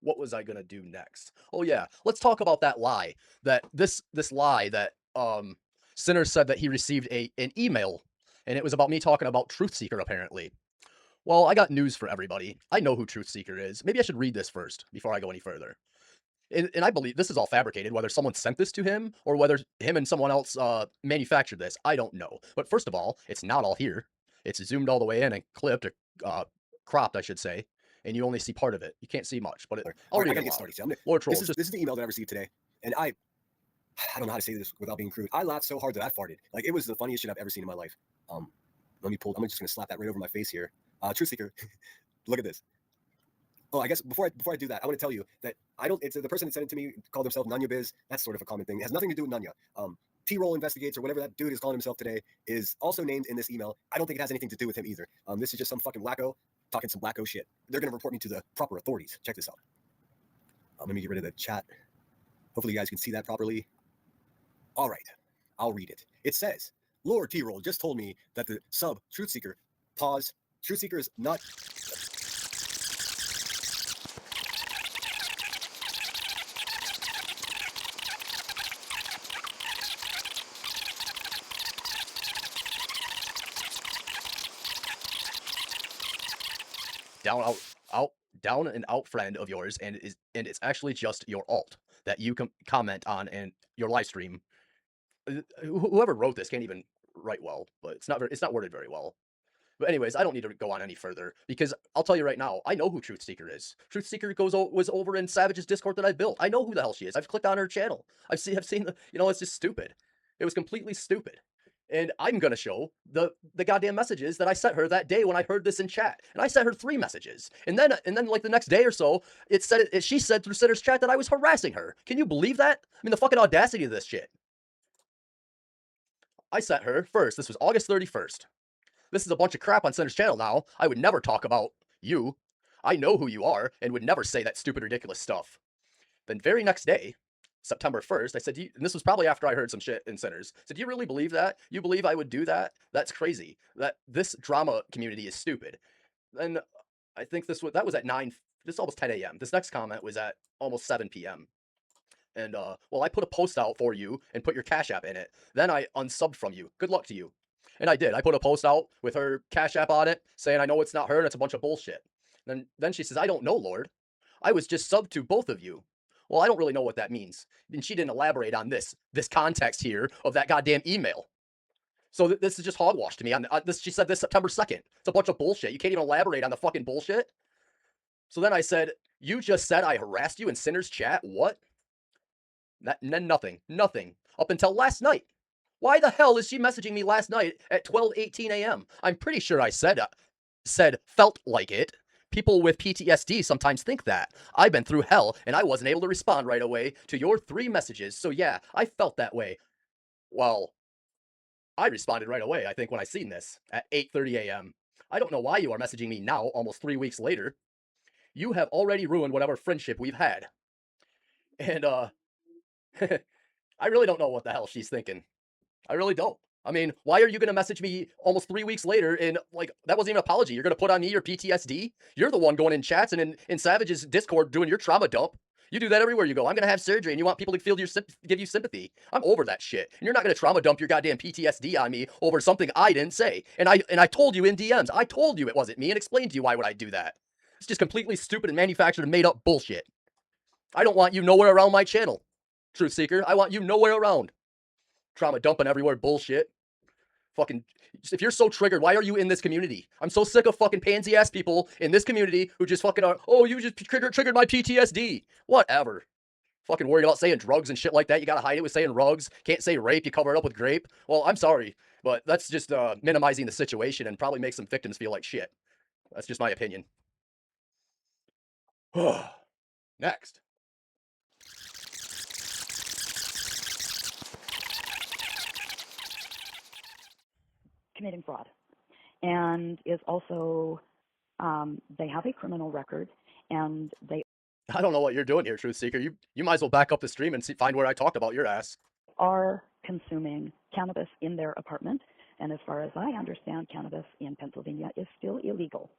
what was I gonna do next? Oh yeah, let's talk about that lie. That this lie that Sinner said that he received an email, and it was about me talking about TruthSeeker apparently. Well, I got news for everybody. I know who TruthSeeker is. Maybe I should read this first before I go any further. And I believe this is all fabricated, whether someone sent this to him or whether him and someone else manufactured this. I don't know. But first of all, it's not all here. It's zoomed all the way in and clipped, or cropped, I should say. And you only see part of it. You can't see much, but I'll All right, read I it gotta get aloud. started. So Lord this Trolls, is the email that I received today, and I don't know how to say this without being crude. I laughed so hard that I farted. Like, it was the funniest shit I've ever seen in my life. Let me pull. I'm just gonna slap that right over my face here. TruthSeeker, look at this. Oh, I guess before I do that, I want to tell you that I don't. It's the person that sent it to me called himself Nunya Biz. That's sort of a common thing. It has nothing to do with Nunya. T-Roll Investigates, or whatever that dude is calling himself today, is also named in this email. I don't think it has anything to do with him either. This is just some fucking wacko talking some wacko shit. They're gonna report me to the proper authorities. Check this out. Let me get rid of the chat. Hopefully you guys can see that properly. All right, I'll read it. It says, Lord T-Roll just told me that the sub TruthSeeker, pause, TruthSeeker is not... down out down and out friend of yours, and it's actually just your alt that you comment on in your live stream. Whoever wrote this can't even write well, but it's not worded very well. But anyways, I don't need to go on any further because I'll tell you right now, I know who TruthSeeker is. TruthSeeker was over in Savage's Discord that I built. I know who the hell she is. I've clicked on her channel. I've seen the, it's just stupid. It was completely stupid. And I'm gonna show the goddamn messages that I sent her that day when I heard this in chat. And I sent her 3 messages. And then like the next day or so, she said through Sitter's chat that I was harassing her. Can you believe that? I mean, the fucking audacity of this shit. I sent her first. This was August 31st. This is a bunch of crap on Sitter's channel now. I would never talk about you. I know who you are and would never say that stupid, ridiculous stuff. Then very next day, September 1st, I said, and this was probably after I heard some shit in Sinners. I said, do you really believe that? You believe I would do that? That's crazy. That this drama community is stupid. Then I think that was at 9, this almost 10 a.m. This next comment was at almost 7 p.m. And well, I put a post out for you and put your Cash App in it. Then I unsubbed from you. Good luck to you. And I did. I put a post out with her Cash App on it saying I know it's not her and it's a bunch of bullshit. Then she says, I don't know, Lord. I was just subbed to both of you. Well, I don't really know what that means. And she didn't elaborate on this context here of that goddamn email. So this is just hogwash to me. She said this September 2nd. It's a bunch of bullshit. You can't even elaborate on the fucking bullshit. So then I said, you just said I harassed you in Sinner's chat? What? Nothing. Up until last night. Why the hell is she messaging me last night at 12:18 a.m.? I'm pretty sure I said felt like it. People with PTSD sometimes think that. I've been through hell and I wasn't able to respond right away to your 3 messages. So yeah, I felt that way. Well, I responded right away, I think, when I seen this at 8:30 a.m. I don't know why you are messaging me now, almost 3 weeks later. You have already ruined whatever friendship we've had. And I really don't know what the hell she's thinking. I really don't. I mean, why are you going to message me almost 3 weeks later and, like, that wasn't even an apology. You're going to put on me your PTSD? You're the one going in chats and in Savage's Discord doing your trauma dump. You do that everywhere you go. I'm going to have surgery and you want people to give you sympathy. I'm over that shit. And you're not going to trauma dump your goddamn PTSD on me over something I didn't say. And I told you in DMs. I told you it wasn't me and explained to you why would I do that. It's just completely stupid and manufactured and made up bullshit. I don't want you nowhere around my channel, TruthSeeker. I want you nowhere around. Trauma dumping everywhere bullshit. Fucking, if you're so triggered, why are you in this community? I'm so sick of fucking pansy ass people in this community who just fucking are, oh, you just triggered my PTSD. Whatever. Fucking worried about saying drugs and shit like that. You gotta hide it with saying rugs. Can't say rape. You cover it up with grape. Well, I'm sorry, but that's just minimizing the situation and probably makes some victims feel like shit. That's just my opinion. Next. Committing fraud, and is also they have a criminal record, and they I don't know what you're doing here, TruthSeeker. You might as well back up the stream and find where I talked about your ass. are consuming cannabis in their apartment, and as far as I understand, cannabis in Pennsylvania is still illegal.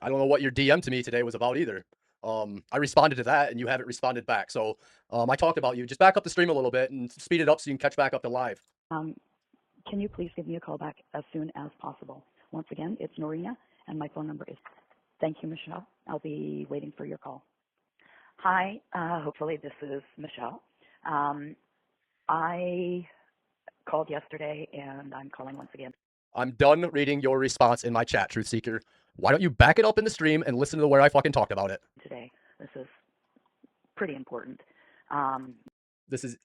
I don't know what your DM to me today was about either. I responded to that, and you haven't responded back. So I talked about you. Just back up the stream a little bit and speed it up so you can catch back up to live. Can you please give me a call back as soon as possible? Once again, it's Norina, and my phone number is. Thank you, Michelle. I'll be waiting for your call. Hi, hopefully this is Michelle. I called yesterday, and I'm calling once again. I'm done reading your response in my chat, TruthSeeker. Why don't you back it up in the stream and listen to where I fucking talked about it? Today, this is pretty important. This is.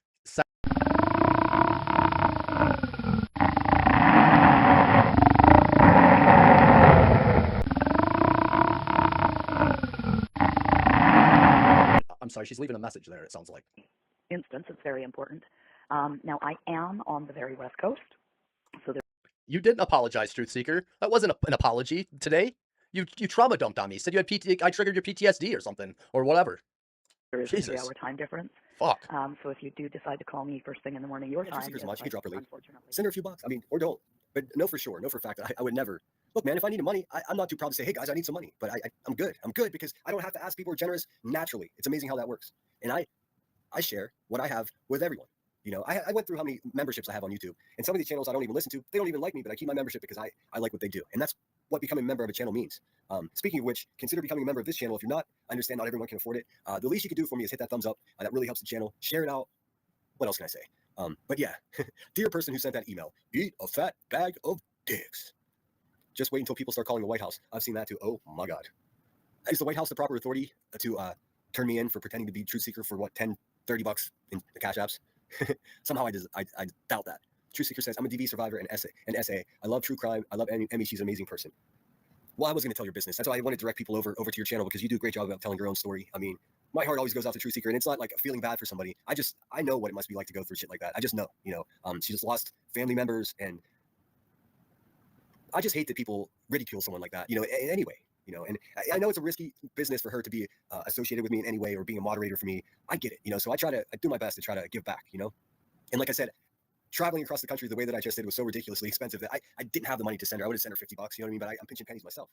I'm sorry, she's leaving a message there, it sounds like. Instance, it's very important. Now, I am on the very West Coast, so you didn't apologize, TruthSeeker. That wasn't an apology today. You trauma dumped on me. Said you had I triggered your PTSD or something or whatever. there is a 3-hour time difference. Fuck. So if you do decide to call me first thing in the morning, your time. TruthSeeker's much. You can drop her link. Send her a few bucks. I mean, or don't. But know for sure, know for a fact that I would never. Look, man, if I needed money, I'm not too proud to say, hey guys, I need some money. But I'm good. I'm good because I don't have to ask. People are generous naturally. It's amazing how that works. And I share what I have with everyone. You know, I went through how many memberships I have on YouTube, and some of these channels I don't even listen to. They don't even like me, but I keep my membership because I like what they do, and that's what becoming a member of a channel means. Speaking of which, consider becoming a member of this channel if you're not. I understand not everyone can afford it. The least you can do for me is hit that thumbs up. That really helps the channel. Share it out. What else can I say? But yeah, dear person who sent that email, eat a fat bag of dicks. Just wait until people start calling the White House. I've seen that too. Oh my God. Is the White House the proper authority to turn me in for pretending to be TruthSeeker for what, 10, 30 bucks in the cash apps? Somehow I doubt that. TruthSeeker says, I'm a DV survivor and SA. I love true crime. I love Emmy. She's an amazing person. Well, I was going to tell your business. That's why I want to direct people over to your channel, because you do a great job about telling your own story. I mean, my heart always goes out to TruthSeeker, and it's not like feeling bad for somebody. I know what it must be like to go through shit like that. I just know, you know, she just lost family members, and I just hate that people ridicule someone like that, you know, anyway. You know, and I know it's a risky business for her to be associated with me in any way or being a moderator for me. I get it, you know, so I do my best to try to give back, you know. And like I said, traveling across the country the way that I just did was so ridiculously expensive that I didn't have the money to send her. I would have sent her 50 bucks, you know what I mean? But I'm pinching pennies myself.